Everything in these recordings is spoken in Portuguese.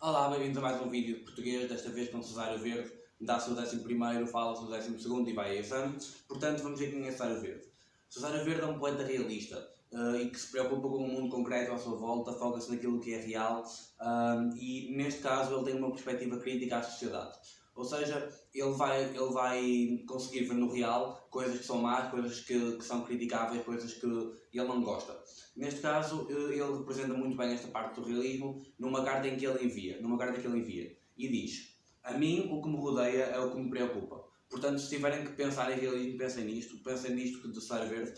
Olá, bem-vindos a mais um vídeo de português, desta vez com Cesário Verde. Dá-se o 11º, fala-se o 12º e vai a exame. Portanto, vamos ver quem é Cesário Verde. Cesário Verde é um poeta realista e que se preocupa com o mundo concreto à sua volta, foca-se naquilo que é real e, neste caso, ele tem uma perspectiva crítica à sociedade. Ou seja, ele vai conseguir ver no real coisas que são más, coisas que são criticáveis, coisas que ele não gosta. Neste caso, ele representa muito bem esta parte do realismo numa carta que ele envia e diz: a mim o que me rodeia é o que me preocupa. Portanto, se tiverem que pensar em realismo, pensem nisto que de Cesário Verde,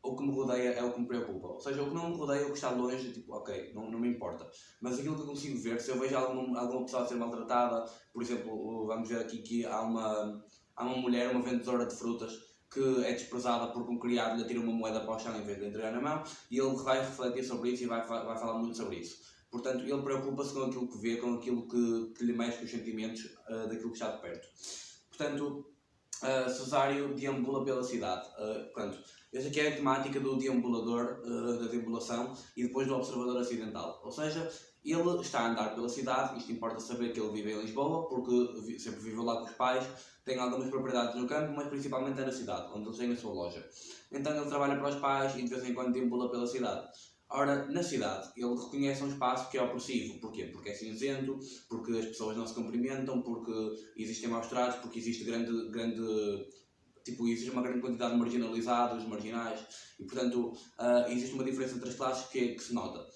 o que me rodeia é o que me preocupa. Ou seja, o que não me rodeia é o que está longe, tipo, ok, não me importa. Mas aquilo que eu consigo ver, se eu vejo alguma pessoa a ser maltratada, por exemplo, vamos ver aqui que há uma mulher, uma vendedora de frutas, que é desprezada porque um criado lhe atira uma moeda para o chão em vez de entregar na mão, e ele vai refletir sobre isso e vai falar muito sobre isso. Portanto, ele preocupa-se com aquilo que vê, com aquilo que lhe mexe com os sentimentos daquilo que está de perto. Portanto, Cesário deambula pela cidade. Portanto, esta aqui é a temática do deambulador, da deambulação, e depois do observador acidental. Ou seja, ele está a andar pela cidade, isto importa saber que ele vive em Lisboa, porque sempre viveu lá com os pais, tem algumas propriedades no campo, mas principalmente é na cidade, onde ele tem a sua loja. Então ele trabalha para os pais e de vez em quando deambula pela cidade. Ora, na cidade, ele reconhece um espaço que é opressivo. Porquê? Porque é cinzento, porque as pessoas não se cumprimentam, porque existem maus tratos, porque existe existe uma grande quantidade de marginalizados, marginais, e portanto existe uma diferença entre as classes que se nota.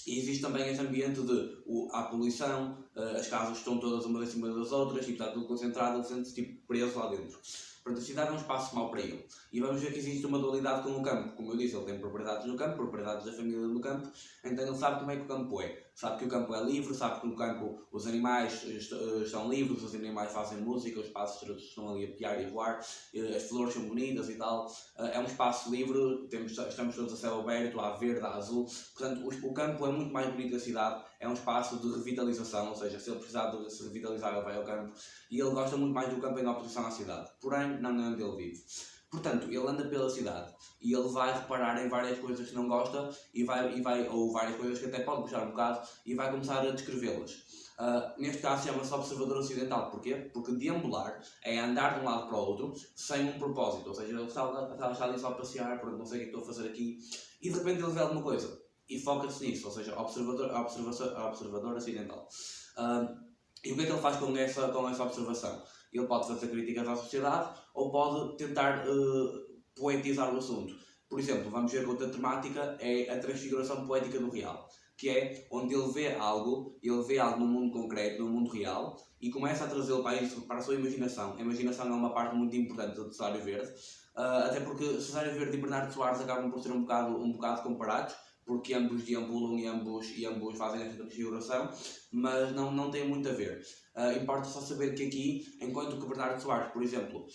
E existe também este ambiente de há poluição, as casas estão todas umas em cima das outras e está tudo concentrado, ele sente-se tipo preso lá dentro. Portanto, a cidade é um espaço mau para ele. E vamos ver que existe uma dualidade com o campo. Como eu disse, ele tem propriedades no campo, propriedades da família no campo, então ele sabe como é que o campo é. Sabe que o campo é livre, sabe que no campo os animais estão livres, os animais fazem música, os pássaros estão ali a piar e a voar, as flores são bonitas e tal. É um espaço livre, estamos todos a céu aberto, há verde, há azul. Portanto, o campo é muito mais bonito que a cidade, é um espaço de revitalização, ou seja, se ele precisar de se revitalizar, ele vai ao campo. E ele gosta muito mais do campo em oposição à cidade. Porém, não é onde ele vive. Portanto, ele anda pela cidade e ele vai reparar em várias coisas que não gosta ou várias coisas que até pode gostar um bocado e vai começar a descrevê-las. Neste caso chama-se observador ocidental. Porquê? Porque deambular é andar de um lado para o outro sem um propósito. Ou seja, ele está ali só a passear, porque não sei o que estou a fazer aqui, e de repente ele vê alguma coisa e foca-se nisso, ou seja, observador ocidental. E o que é que ele faz com essa observação? Ele pode fazer críticas à sociedade ou pode tentar poetizar o assunto. Por exemplo, vamos ver que outra temática é a transfiguração poética do real, que é onde ele vê algo no mundo concreto, no mundo real, e começa a trazê-lo para a sua imaginação. A imaginação é uma parte muito importante do Cesário Verde, até porque Cesário Verde e Bernardo Soares acabam por ser um bocado comparados, porque ambos deambulam e ambos fazem esta transfiguração, mas não tem muito a ver. Importa só saber que aqui, enquanto que Bernardo Soares, por exemplo,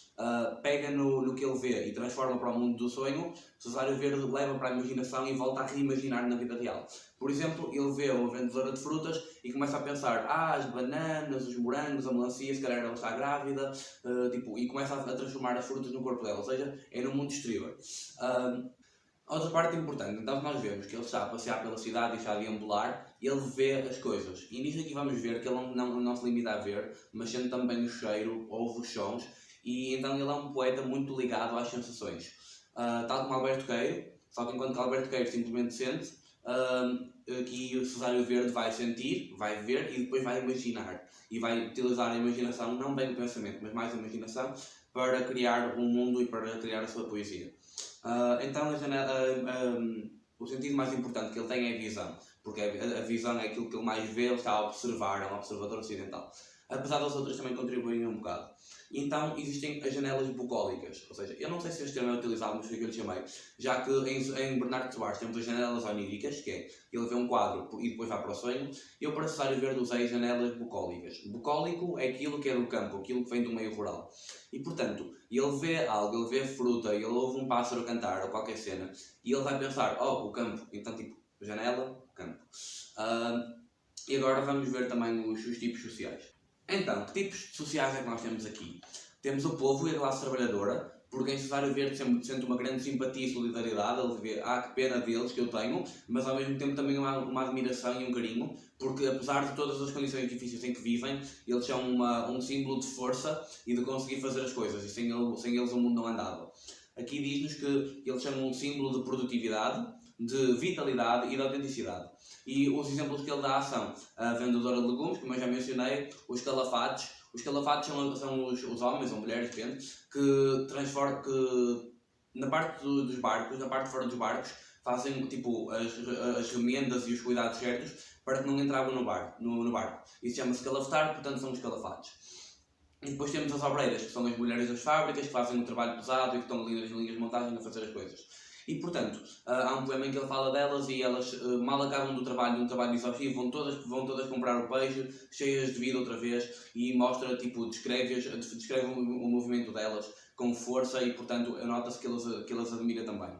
pega no que ele vê e transforma para o mundo do sonho, Cesário Verde leva para a imaginação e volta a reimaginar na vida real. Por exemplo, ele vê uma vendedora de frutas e começa a pensar: as bananas, os morangos, a melancia, se calhar ela está grávida, e começa a transformar as frutas no corpo dela, ou seja, é no mundo exterior. Outra parte importante, então nós vemos que ele está a passear pela cidade e está a deambular, ele vê as coisas. E nisto aqui vamos ver que ele não se limita a ver, mas sente também o cheiro, ouve os sons, e então ele é um poeta muito ligado às sensações. Tal como Alberto Queiro, só que enquanto que Alberto Queiro simplesmente sente, aqui o Cesário Verde vai sentir, vai ver e depois vai imaginar. E vai utilizar a imaginação, não bem o pensamento, mas mais a imaginação, para criar um mundo e para criar a sua poesia. Então o sentido mais importante que ele tem é a visão, porque a visão é aquilo que ele mais vê, ele está a observar, é um observador ocidental. Apesar das outras também contribuírem um bocado. Então existem as janelas bucólicas, ou seja, eu não sei se este termo é utilizado, mas foi o que eu lhe chamei, já que em Bernardo Soares temos as janelas oníricas, que é ele vê um quadro e depois vai para o sonho. Eu para Cesário Verde usei as janelas bucólicas. Bucólico é aquilo que é do campo, aquilo que vem do meio rural. E portanto, ele vê algo, ele vê fruta, ele ouve um pássaro cantar ou qualquer cena, e ele vai pensar: o campo, então tipo, janela, campo. E agora vamos ver também os tipos sociais. Então, que tipos sociais é que nós temos aqui? Temos o povo e a classe trabalhadora. porque em Cesário Verde sempre sente uma grande simpatia e solidariedade. Ele vê, que pena deles que eu tenho, mas ao mesmo tempo também uma admiração e um carinho, porque apesar de todas as condições difíceis em que vivem, eles são um símbolo de força e de conseguir fazer as coisas, e sem eles o mundo não andava. Aqui diz-nos que eles são um símbolo de produtividade, de vitalidade e de autenticidade. E os exemplos que ele dá são a vendedora de legumes, como eu já mencionei, os calafates. Os calafates são os homens ou mulheres, depende, que na parte dos barcos, na parte de fora dos barcos, fazem tipo as remendas e os cuidados certos para que não entravam no barco. Isso chama-se calafetar, portanto são os calafates. E depois temos as obreiras, que são as mulheres das fábricas, que fazem um trabalho pesado e que estão ali nas linhas de montagem a fazer as coisas. E portanto, há um poema em que ele fala delas e elas mal acabam de um trabalho exaustivo, vão todas comprar o peixe, cheias de vida outra vez, e mostra, descreve o movimento delas com força e portanto nota-se que ele as admira também.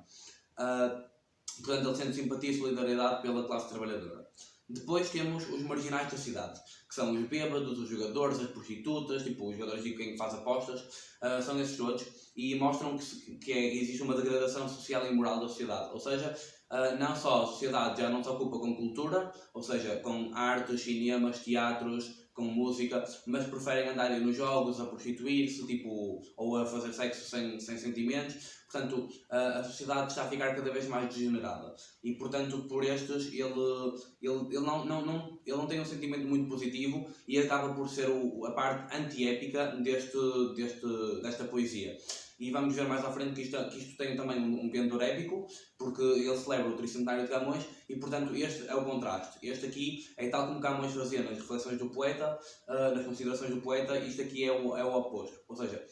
Portanto, ele sente simpatia e solidariedade pela classe trabalhadora. Depois temos os marginais da cidade, que são os bêbados, os jogadores, as prostitutas, os jogadores de quem faz apostas, são esses todos, e mostram que existe uma degradação social e moral da sociedade. Ou seja, não só a sociedade já não se ocupa com cultura, ou seja, com artes, cinemas, teatros, com música, mas preferem andar nos jogos, a prostituir-se, ou a fazer sexo sem sentimentos. Portanto, a sociedade está a ficar cada vez mais degenerada. E, portanto, por estes, ele não tem um sentimento muito positivo e acaba por ser a parte antiépica desta poesia. E vamos ver mais à frente que isto tem também um pendor épico, porque ele celebra o tricentenário de Camões e, portanto, este é o contraste. Este aqui é tal como Camões fazia nas reflexões do poeta, nas considerações do poeta, isto aqui é o oposto. Ou seja,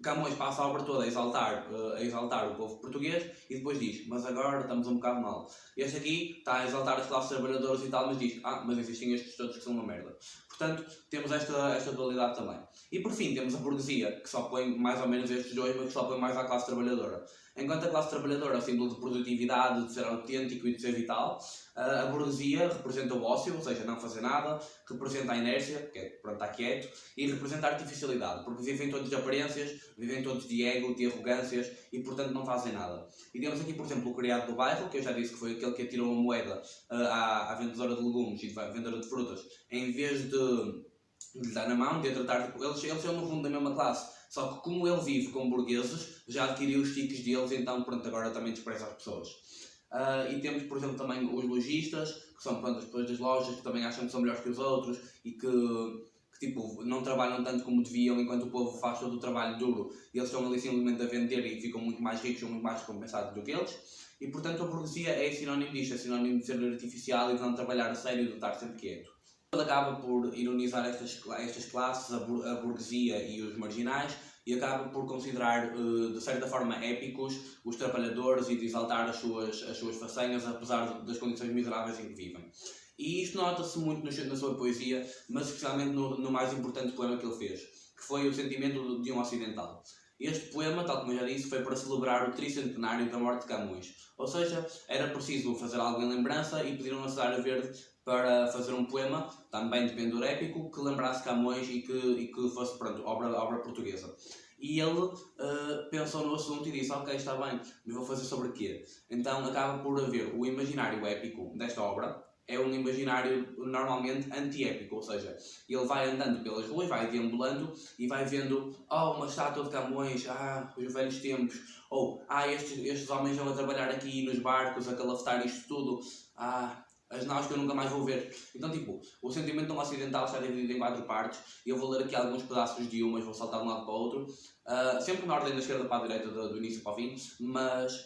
Camões passa a obra toda a exaltar o povo português e depois diz, mas agora estamos um bocado mal. Este aqui está a exaltar as classes trabalhadoras e tal, mas diz, mas existem estes todos que são uma merda. Portanto, temos esta dualidade também. E por fim, temos a burguesia, que só põe mais ou menos estes dois, mas que só põe mais à classe trabalhadora. Enquanto a classe trabalhadora é o símbolo de produtividade, de ser autêntico e de ser vital, a burguesia representa o ócio, ou seja, não fazer nada, representa a inércia, que é pronto, está quieto, e representa a artificialidade, porque vivem todos de aparências, vivem todos de ego, de arrogâncias, e portanto não fazem nada. E temos aqui, por exemplo, o criado do bairro, que eu já disse que foi aquele que atirou uma moeda à vendedora de legumes e vendedora de frutas, em vez de lhe dar na mão, de a tratar, eles são no fundo da mesma classe, só que como ele vive com burgueses, já adquiriu os tiques deles, então pronto, agora também despreza as pessoas. E temos, por exemplo, também os lojistas, que são as pessoas das lojas, que também acham que são melhores que os outros e que não trabalham tanto como deviam, enquanto o povo faz todo o trabalho duro e eles estão ali simplesmente a vender e ficam muito mais ricos ou muito mais recompensados do que eles. E portanto a burguesia é sinónimo disto, é sinónimo de ser artificial e de não trabalhar a sério e de estar sempre quieto. Ele acaba por ironizar estas classes, a burguesia e os marginais, e acaba por considerar, de certa forma, épicos os trabalhadores e de exaltar as suas façanhas, apesar das condições miseráveis em que vivem. E isto nota-se muito na sua poesia, mas especialmente no mais importante poema que ele fez, que foi O Sentimento de um Ocidental. Este poema, tal como eu já disse, foi para celebrar o tricentenário da morte de Camões. Ou seja, era preciso fazer algo em lembrança e pediram a Cesário Verde para fazer um poema, também de pendor épico, que lembrasse Camões e que fosse, pronto, obra portuguesa. E ele pensou no assunto e disse, ok, está bem, mas vou fazer sobre quê? Então acaba por haver o imaginário épico desta obra, é um imaginário normalmente antiépico, ou seja, ele vai andando pelas ruas, vai deambulando e vai vendo, uma estátua de Camões, os velhos tempos, ou estes homens vão a trabalhar aqui nos barcos, a calafetar isto tudo, as naus que eu nunca mais vou ver. Então, o sentimento de um ocidental está dividido em 4 partes e eu vou ler aqui alguns pedaços de umas, vou saltar de um lado para o outro, sempre na ordem da esquerda para a direita, do início para o fim, mas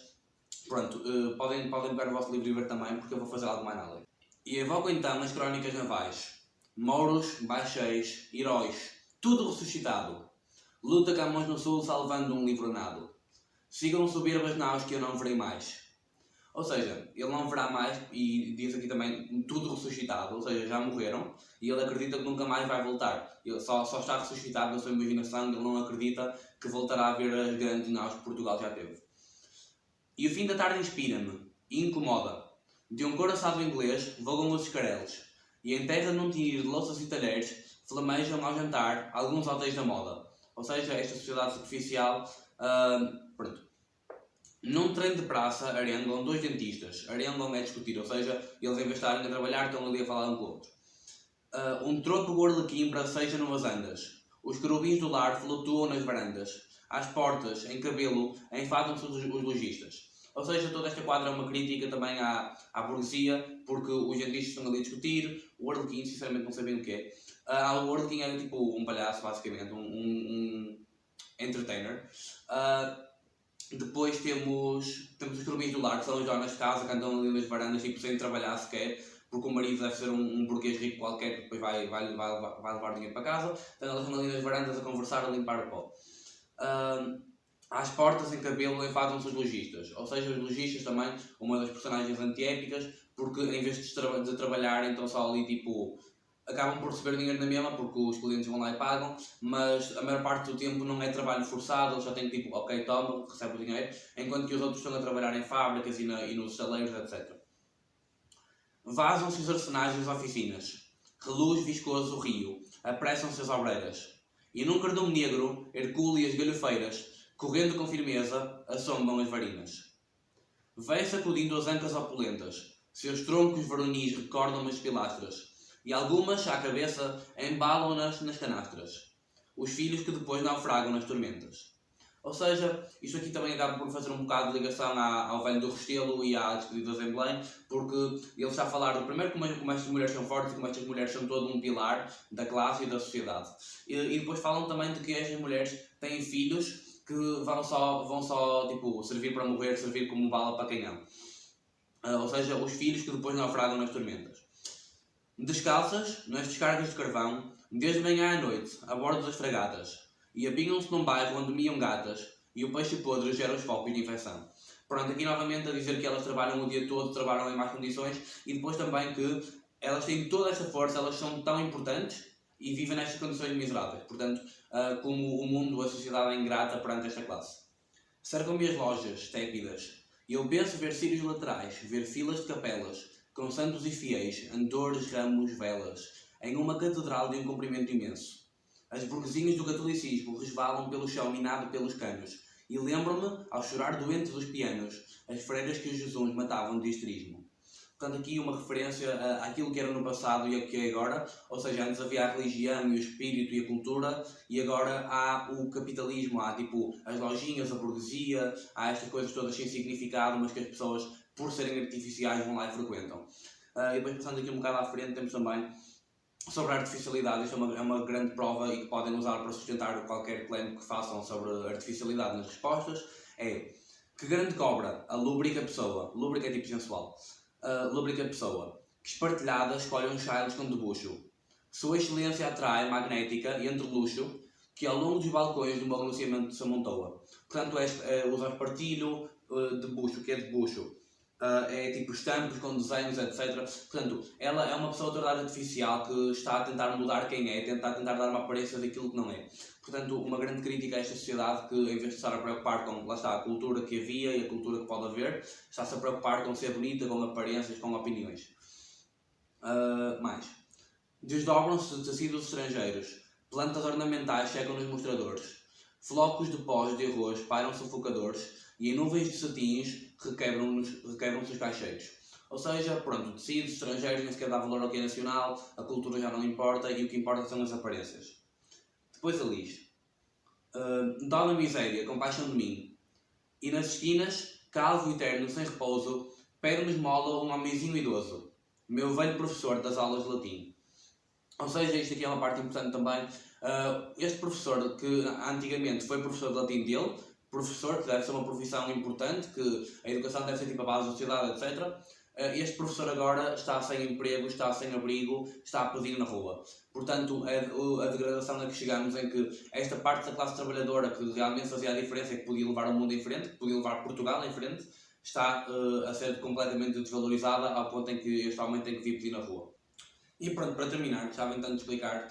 pronto, podem pegar o vosso livro e ver também, porque eu vou fazer algo mais na lei. E evoco então as crónicas navais. Mouros, baixéis, heróis, tudo ressuscitado. Luta Camões no sul salvando um livronado. Sigam soberbas naus que eu não verei mais. Ou seja, ele não verá mais, e diz aqui também, tudo ressuscitado, ou seja, já morreram, e ele acredita que nunca mais vai voltar. Ele só está ressuscitado na sua imaginação, ele não acredita que voltará a ver as grandes naus que Portugal já teve. E o fim da tarde inspira-me, e incomoda. De um coraçado inglês voam os escarelos, e em terra num tinir de louças e talheres flamejam ao jantar alguns hotéis da moda. Ou seja, esta sociedade superficial, pronto. Num treino de praça, arengam dois dentistas. Arengam é discutir, ou seja, eles em vez de estarem a trabalhar, estão ali a falar um com o outro. Um troco o arlequim braceja numas andas. Os querubins do lar flutuam nas varandas. Às portas, em cabelo, enfadam-se os lojistas. Ou seja, toda esta quadra é uma crítica também à burguesia, porque os dentistas estão ali a discutir, o arlequim, sinceramente não sei bem o que é. O arlequim é tipo um palhaço, basicamente, um entertainer. Depois temos os querubins do lar, que são as donas de casa, que andam ali nas varandas, tipo, sem trabalhar sequer, porque o marido deve ser um burguês rico qualquer, que depois vai levar dinheiro para casa. Então elas estão ali nas varandas a conversar, a limpar o pó. Às portas, em cabelo, enfadam-se os lojistas. Ou seja, os lojistas também, uma das personagens antiépicas, porque em vez de trabalharem, estão só ali, tipo, acabam por receber dinheiro na mesma, porque os clientes vão lá e pagam, mas a maior parte do tempo não é trabalho forçado, eles só têm tipo, ok, toma, recebe o dinheiro, enquanto que os outros estão a trabalhar em fábricas e nos estaleiros, etc. Vazam-se os arsenais das oficinas, reluz viscoso o rio, apressam-se as obreiras, e num cardume negro, Hercule e as galhofeiras, correndo com firmeza, assombam as varinas. Vem sacudindo as ancas opulentas, seus troncos varonis recordam as pilastras, e algumas, à cabeça, embalam-nas nas canastras. Os filhos que depois naufragam nas tormentas. Ou seja, isto aqui também acaba por fazer um bocado de ligação ao Velho do Restelo e à Despedidas em Belém, porque ele está a falar do primeiro como estas mulheres são fortes e como estas mulheres são todo um pilar da classe e da sociedade. E depois falam também de que estas mulheres têm filhos que vão só tipo, servir para morrer, servir como bala para canhão. Ou seja, os filhos que depois naufragam nas tormentas. Descalças, nas descargas de carvão, desde manhã à noite, a bordo das fragatas, e apinham-se num bairro onde miam gatas, e o peixe podre gera os focos de infecção. Pronto, aqui novamente a dizer que elas trabalham o dia todo, trabalham em más condições, e depois também que elas têm toda esta força, elas são tão importantes e vivem nestas condições miseráveis. Portanto, como o mundo, a sociedade é ingrata perante esta classe. Cercam-me as lojas, tépidas, e eu penso ver círios laterais, ver filas de capelas, com santos e fiéis, andores, ramos, velas, em uma catedral de um comprimento imenso. As burguesinhas do catolicismo resvalam pelo chão minado pelos canos, e lembro-me, ao chorar doente dos pianos, as freiras que os Jesus matavam de histerismo. Portanto, aqui uma referência àquilo que era no passado e a que é agora, ou seja, antes havia a religião e o espírito e a cultura, e agora há o capitalismo, há tipo as lojinhas, a burguesia, há estas coisas todas sem significado, mas que as pessoas, por serem artificiais, vão lá e frequentam. E depois, passando aqui um bocado à frente, temos também sobre a artificialidade. Isto é uma grande prova e que podem usar para sustentar qualquer claim que façam sobre a artificialidade nas respostas. É que grande cobra a lúbrica pessoa, lúbrica é tipo sensual, lúbrica pessoa, que espartilhada escolhe uns chailos com debuxo. Sua excelência atrai, magnética e entre luxo, que ao longo dos balcões de um balanceamento se amontoa. Portanto, usa o espartilho de bucho, que é de bucho. É tipo estampas com desenhos, etc. Portanto, ela é uma pessoa toda artificial que está a tentar mudar quem é, tentar dar uma aparência daquilo que não é. Portanto, uma grande crítica a esta sociedade que, em vez de estar a preocupar com, lá está, a cultura que havia e a cultura que pode haver, está-se a preocupar com ser bonita, com aparências, com opiniões. Mais. Desdobram-se tecidos estrangeiros, plantas ornamentais secam nos mostradores, flocos de pós de arroz pairam sufocadores e em nuvens de cetins requebram-se os caixeiros. Ou seja, pronto, tecidos estrangeiros nem sequer dá valor ao que é nacional, a cultura já não importa e o que importa são as aparências. Depois a lixo. Dó na miséria, compaixão de mim. E nas esquinas, calvo e terno sem repouso, pede-me esmola um homenzinho idoso, meu velho professor das aulas de latim. Ou seja, isto aqui é uma parte importante também. Este professor, que antigamente foi professor de latim dele, professor, que deve ser uma profissão importante, que a educação deve ser tipo a base da sociedade, etc. Este professor agora está sem emprego, está sem abrigo, está a pedir na rua. Portanto, a degradação a que chegamos em que esta parte da classe trabalhadora que realmente fazia a diferença e que podia levar o mundo em frente, que podia levar Portugal em frente, está a ser completamente desvalorizada ao ponto em que este homem tem que vir pedir na rua. E pronto, para terminar, gostava então de explicar,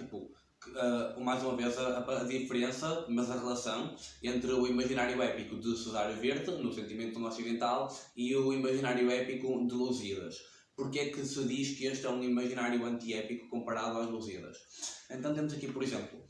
mais uma vez, a diferença, mas a relação entre o imaginário épico de Cesário Verde, no sentimento ocidental, e o imaginário épico de Lusíadas. Porque é que se diz que este é um imaginário antiépico comparado às Lusíadas? Então temos aqui, por exemplo,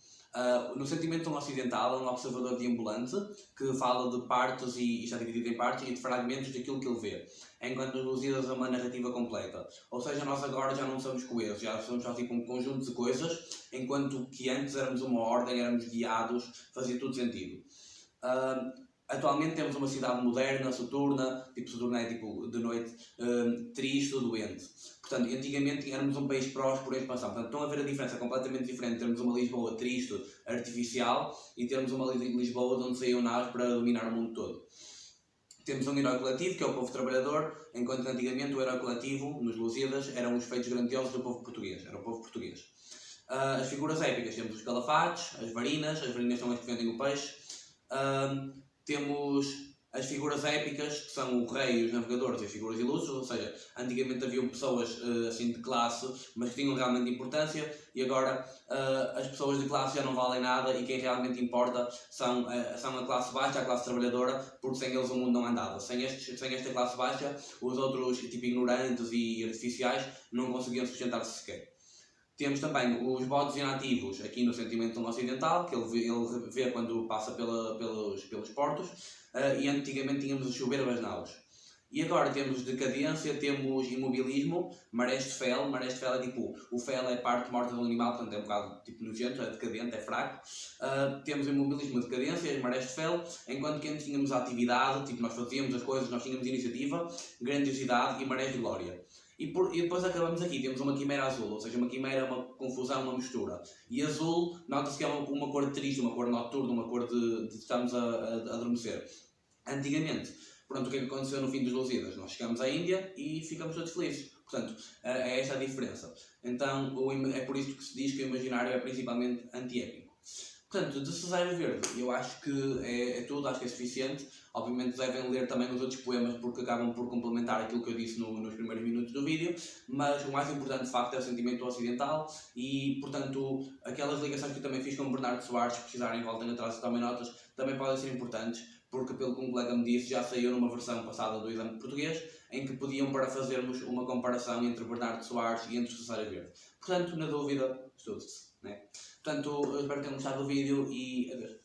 No Sentimento de um Ocidental é um observador deambulante que fala de partes e está dividido em partes e de fragmentos daquilo que ele vê, enquanto nos Lusíadas é uma narrativa completa. Ou seja, nós agora já não somos coesos, já somos só tipo um conjunto de coisas, enquanto que antes éramos uma ordem, éramos guiados, fazia tudo sentido. Atualmente temos uma cidade moderna, soturna, tipo soturna é tipo de noite, triste ou doente. Portanto, antigamente éramos um país próspero em expansão. Portanto, estão a ver a diferença completamente diferente. Termos uma Lisboa triste, artificial, e termos uma Lisboa de onde saíam naves para dominar o mundo todo. Temos um herói coletivo, que é o povo trabalhador, enquanto que antigamente o herói coletivo, nos Lusíadas, eram os feitos grandiosos do povo português. Era o povo português. As figuras épicas, temos os calafates, as varinas são as que vendem o peixe. Temos as figuras épicas, que são o rei, os navegadores e as figuras ilustres, ou seja, antigamente haviam pessoas assim de classe, mas que tinham realmente importância, e agora as pessoas de classe já não valem nada e quem realmente importa são a classe baixa, a classe trabalhadora, porque sem eles o mundo não andava. Sem esta classe baixa, os outros, tipo ignorantes e artificiais, não conseguiam sustentar-se sequer. Temos também os bodes inativos aqui no Sentimento de um Ocidental, que ele vê quando passa pelos portos, e antigamente tínhamos as soberbas naus. E agora temos decadência, temos imobilismo, marés de fel. Marés de fel é tipo, o fel é parte morta de um animal, portanto é um bocado tipo nojento, é decadente, é fraco. Temos imobilismo, decadência, marés de fel, enquanto que antes tínhamos a atividade, tipo nós fazíamos as coisas, nós tínhamos iniciativa, grandiosidade e marés de glória. E depois acabamos aqui, temos uma quimera azul, ou seja, uma quimera é uma confusão, uma mistura. E azul, nota-se que é uma cor triste, uma cor noturna, uma cor de estamos a adormecer. Antigamente, pronto, o que é que aconteceu no fim dos Lusíadas? Nós chegamos à Índia e ficamos todos felizes. Portanto, é esta a diferença. Então, é por isso que se diz que o imaginário é principalmente antiépico. Portanto, de Cesário Verde, eu acho que é tudo, acho que é suficiente. Obviamente devem ler também os outros poemas porque acabam por complementar aquilo que eu disse nos primeiros minutos do vídeo, mas o mais importante de facto é o Sentimento Ocidental e, portanto, aquelas ligações que eu também fiz com o Bernardo Soares, se precisarem voltem atrás e tomem notas, também podem ser importantes, porque pelo que um colega me disse, já saiu numa versão passada do exame de português, em que podiam para fazermos uma comparação entre Bernardo Soares e entre Cesário Verde. Portanto, na dúvida, estude-se, né? Portanto, eu espero que tenham gostado do vídeo e adeus.